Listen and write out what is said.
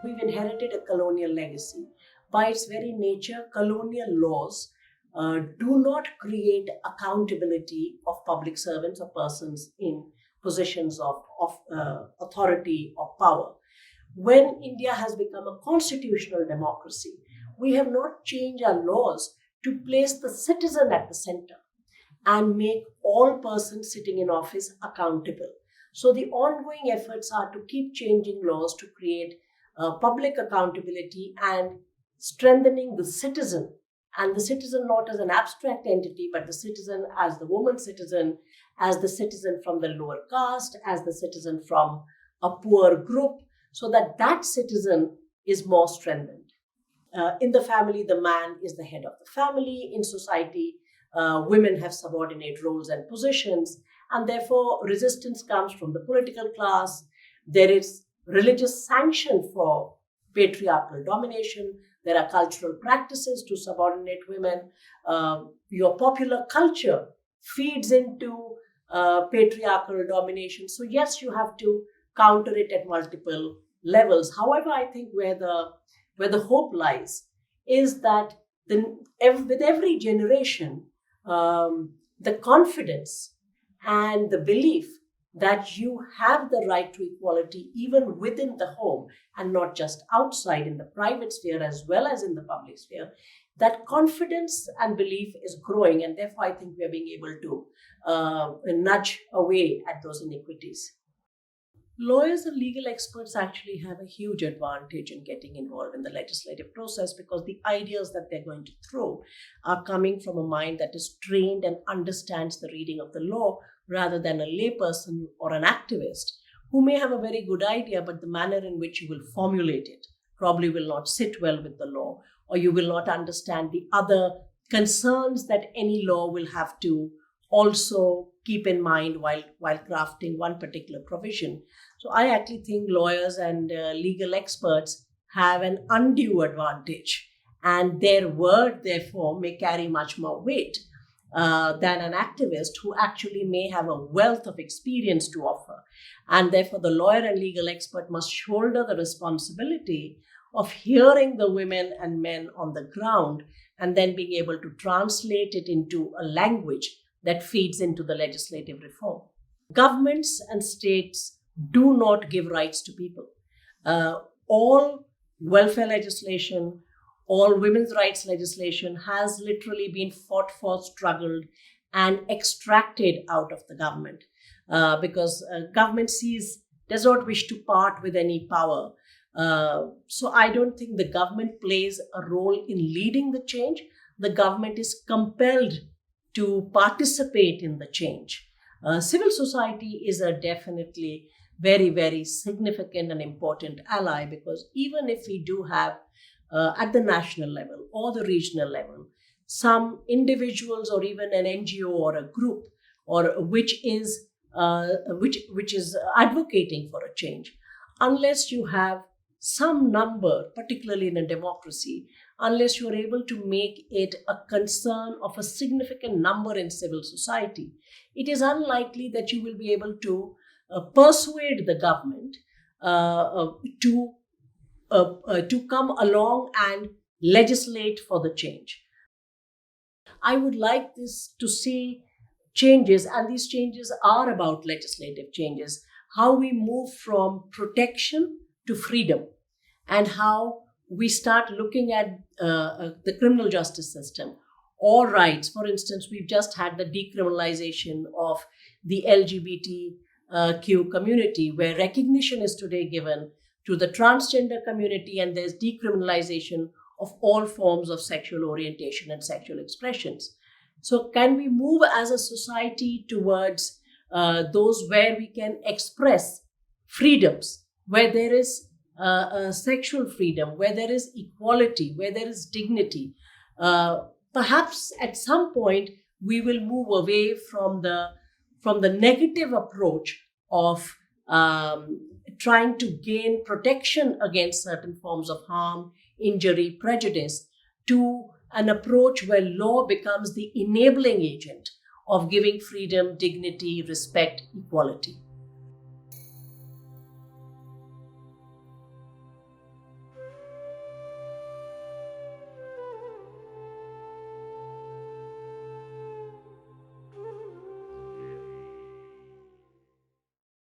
We've inherited a colonial legacy. By its very nature, colonial laws do not create accountability of public servants or persons in positions of authority or power. When India has become a constitutional democracy, we have not changed our laws to place the citizen at the center and make all persons sitting in office accountable. So the ongoing efforts are to keep changing laws to create public accountability and strengthening the citizen. And the citizen not as an abstract entity, but the citizen as the woman citizen, as the citizen from the lower caste, as the citizen from a poor group, so that that citizen is more strengthened. In the family, the man is the head of the family. In society, women have subordinate roles and positions, and therefore resistance comes from the political class. There is religious sanction for patriarchal domination. There are cultural practices to subordinate women. Your popular culture feeds into patriarchal domination. So yes, you have to counter it at multiple levels. However, I think where the hope lies is that with every generation, the confidence and the belief that you have the right to equality even within the home and not just outside in the private sphere as well as in the public sphere, that confidence and belief is growing, and therefore I think we are being able to nudge away at those inequities. Lawyers and legal experts actually have a huge advantage in getting involved in the legislative process because the ideas that they're going to throw are coming from a mind that is trained and understands the reading of the law rather than a layperson or an activist who may have a very good idea, but the manner in which you will formulate it probably will not sit well with the law, or you will not understand the other concerns that any law will have to also keep in mind while crafting one particular provision. So I actually think lawyers and legal experts have an undue advantage, and their word, therefore, may carry much more weight than an activist who actually may have a wealth of experience to offer. And therefore, the lawyer and legal expert must shoulder the responsibility of hearing the women and men on the ground and then being able to translate it into a language that feeds into the legislative reform. Governments and states do not give rights to people. All welfare legislation, all women's rights legislation has literally been fought for, struggled, and extracted out of the government because government does not wish to part with any power. So I don't think the government plays a role in leading the change. The government is compelled to participate in the change. Civil society is a definitely very, very significant and important ally because even if we do have at the national level or the regional level some individuals or even an NGO or a group or which is advocating for a change, unless you have some number, particularly in a democracy, unless you are able to make it a concern of a significant number in civil society, it is unlikely that you will be able to persuade the government to come along and legislate for the change. I would like this to see changes, and these changes are about legislative changes, how we move from protection to freedom, and how we start looking at the criminal justice system or rights. For instance, we've just had the decriminalization of the LGBTQ community, where recognition is today given to the transgender community, and there's decriminalization of all forms of sexual orientation and sexual expressions. So can we move as a society towards those where we can express freedoms, where there is sexual freedom, where there is equality, where there is dignity? Perhaps at some point we will move away from the negative approach of trying to gain protection against certain forms of harm, injury, prejudice, to an approach where law becomes the enabling agent of giving freedom, dignity, respect, equality.